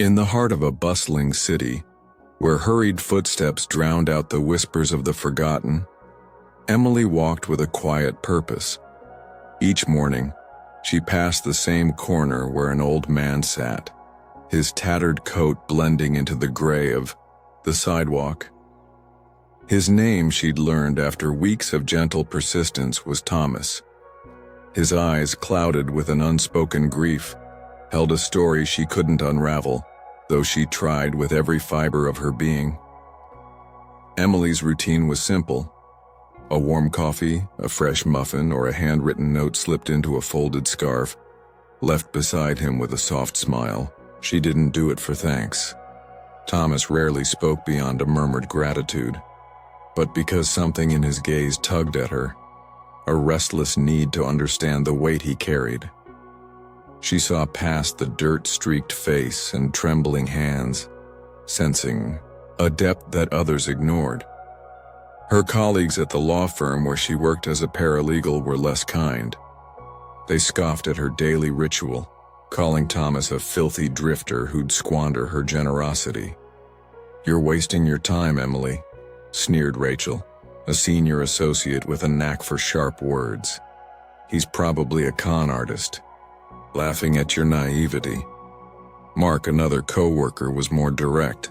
In the heart of a bustling city, where hurried footsteps drowned out the whispers of the forgotten, Emily walked with a quiet purpose. Each morning, she passed the same corner where an old man sat, his tattered coat blending into the gray of the sidewalk. His name, she'd learned after weeks of gentle persistence, was Thomas. His eyes, clouded with an unspoken grief, held a story she couldn't unravel, though she tried with every fiber of her being. Emily's routine was simple. A warm coffee, a fresh muffin, or a handwritten note slipped into a folded scarf, left beside him with a soft smile. She didn't do it for thanks. Thomas rarely spoke beyond a murmured gratitude, but because something in his gaze tugged at her, a restless need to understand the weight he carried. She saw past the dirt-streaked face and trembling hands, sensing a depth that others ignored. Her colleagues at the law firm where she worked as a paralegal were less kind. They scoffed at her daily ritual, calling Thomas a filthy drifter who'd squander her generosity. "You're wasting your time, Emily," sneered Rachel, a senior associate with a knack for sharp words. "He's probably a con artist, laughing at your naivety." Mark, another co-worker, was more direct,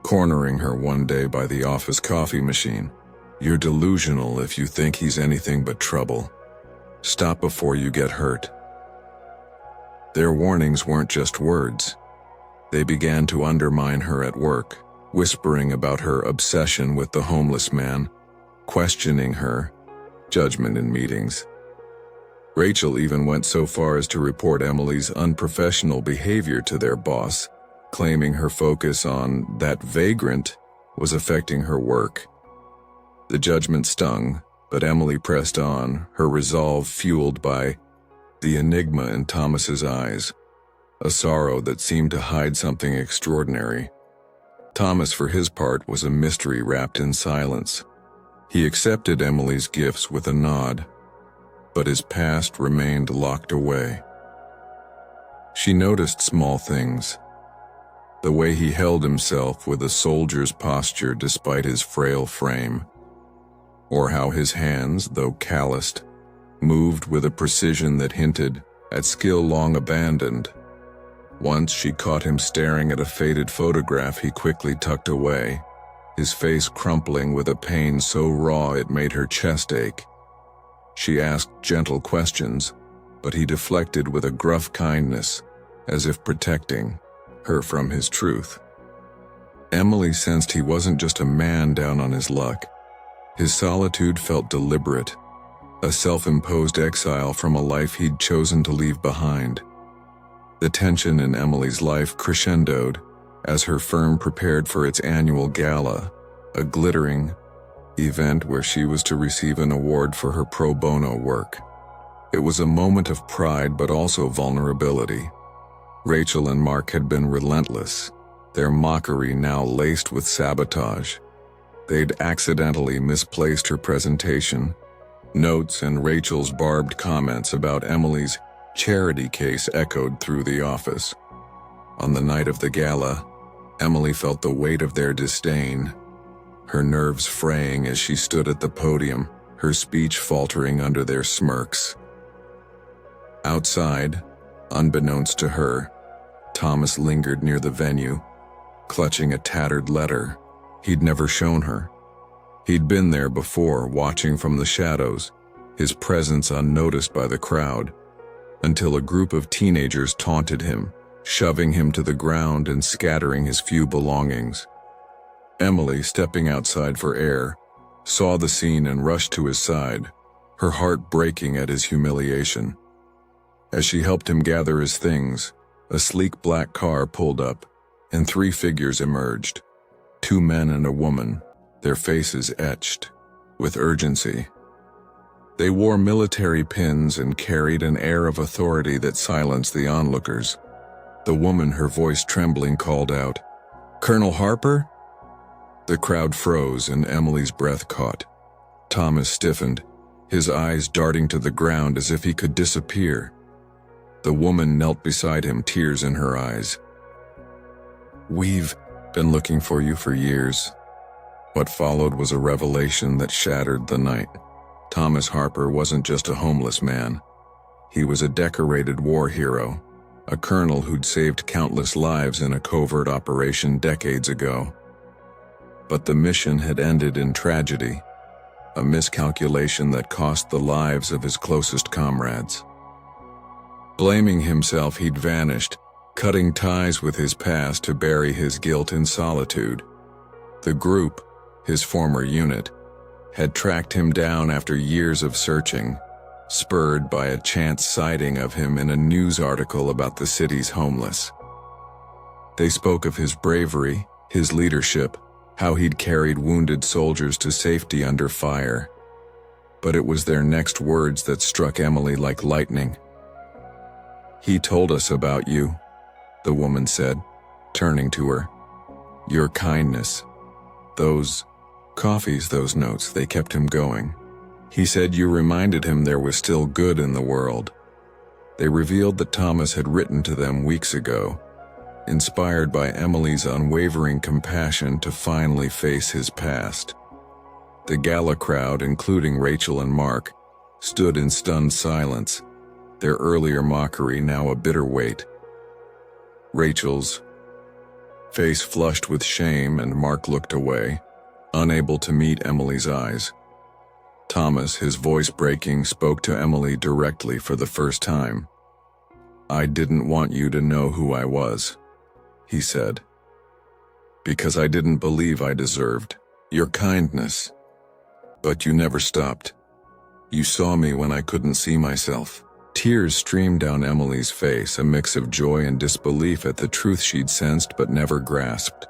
cornering her one day by the office coffee machine. "You're delusional if you think he's anything but trouble. Stop before you get hurt." Their warnings weren't just words. They began to undermine her at work, whispering about her obsession with the homeless man, questioning her judgment in meetings. Rachel even went so far as to report Emily's unprofessional behavior to their boss, claiming her focus on that vagrant was affecting her work. The judgment stung, but Emily pressed on, her resolve fueled by the enigma in Thomas's eyes, a sorrow that seemed to hide something extraordinary. Thomas, for his part, was a mystery wrapped in silence. He accepted Emily's gifts with a nod, but his past remained locked away. She noticed small things. The way he held himself with a soldier's posture despite his frail frame, or how his hands, though calloused, moved with a precision that hinted at skill long abandoned. Once she caught him staring at a faded photograph he quickly tucked away, his face crumpling with a pain so raw it made her chest ache. She asked gentle questions, but he deflected with a gruff kindness, as if protecting her from his truth. Emily sensed he wasn't just a man down on his luck. His solitude felt deliberate, a self-imposed exile from a life he'd chosen to leave behind. The tension in Emily's life crescendoed as her firm prepared for its annual gala, a glittering event where she was to receive an award for her pro bono work. It was a moment of pride but also vulnerability. Rachel and Mark had been relentless, their mockery now laced with sabotage. They'd accidentally misplaced her presentation. Notes and Rachel's barbed comments about Emily's charity case echoed through the office. On the night of the gala, Emily felt the weight of their disdain, her nerves fraying as she stood at the podium, her speech faltering under their smirks. Outside, unbeknownst to her, Thomas lingered near the venue, clutching a tattered letter he'd never shown her. He'd been there before, watching from the shadows, his presence unnoticed by the crowd, until a group of teenagers taunted him, shoving him to the ground and scattering his few belongings. Emily, stepping outside for air, saw the scene and rushed to his side, her heart breaking at his humiliation. As she helped him gather his things, a sleek black car pulled up, and 3 figures emerged. 2 men and a woman, their faces etched with urgency. They wore military pins and carried an air of authority that silenced the onlookers. The woman, her voice trembling, called out, "Colonel Harper?" The crowd froze and Emily's breath caught. Thomas stiffened, his eyes darting to the ground as if he could disappear. The woman knelt beside him, tears in her eyes. "We've been looking for you for years." What followed was a revelation that shattered the night. Thomas Harper wasn't just a homeless man. He was a decorated war hero, a colonel who'd saved countless lives in a covert operation decades ago. But the mission had ended in tragedy, a miscalculation that cost the lives of his closest comrades. Blaming himself, he'd vanished, cutting ties with his past to bury his guilt in solitude. The group, his former unit, had tracked him down after years of searching, spurred by a chance sighting of him in a news article about the city's homeless. They spoke of his bravery, his leadership, how he'd carried wounded soldiers to safety under fire. But it was their next words that struck Emily like lightning. "He told us about you," the woman said, turning to her. "Your kindness. Those coffees, those notes, they kept him going. He said you reminded him there was still good in the world." They revealed that Thomas had written to them weeks ago, inspired by Emily's unwavering compassion to finally face his past. The Gala crowd, including Rachel and Mark, stood in stunned silence, their earlier mockery now a bitter weight. Rachel's face flushed with shame, and Mark looked away, unable to meet Emily's eyes. Thomas, his voice breaking, spoke to Emily directly for the first time. "I didn't want you to know who I was," he said, "because I didn't believe I deserved your kindness. But you never stopped. You saw me when I couldn't see myself." Tears streamed down Emily's face, a mix of joy and disbelief at the truth she'd sensed but never grasped.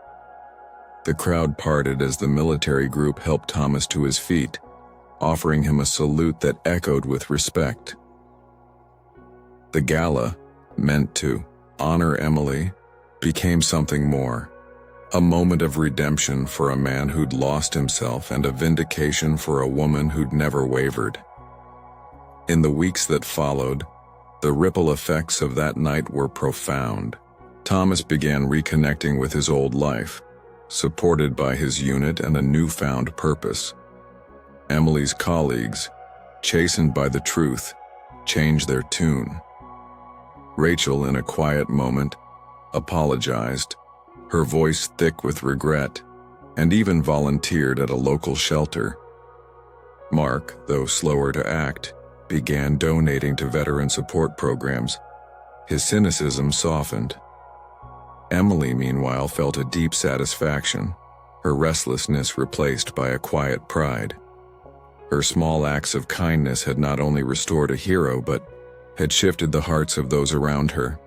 The crowd parted as the military group helped Thomas to his feet, offering him a salute that echoed with respect. The gala, meant to honor Emily, became something more. A moment of redemption for a man who'd lost himself and a vindication for a woman who'd never wavered. In the weeks that followed, the ripple effects of that night were profound. Thomas began reconnecting with his old life, supported by his unit and a newfound purpose. Emily's colleagues, chastened by the truth, changed their tune. Rachel, in a quiet moment, apologized, her voice thick with regret, and even volunteered at a local shelter. Mark, though slower to act, began donating to veteran support programs. His cynicism softened. Emily, meanwhile, felt a deep satisfaction, her restlessness replaced by a quiet pride. Her small acts of kindness had not only restored a hero, but had shifted the hearts of those around her,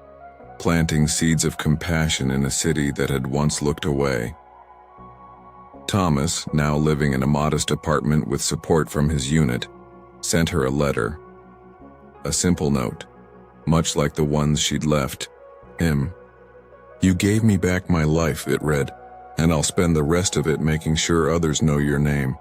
planting seeds of compassion in a city that had once looked away. Thomas, now living in a modest apartment with support from his unit, sent her a letter. A simple note, much like the ones she'd left him. "You gave me back my life," it read, "and I'll spend the rest of it making sure others know your name."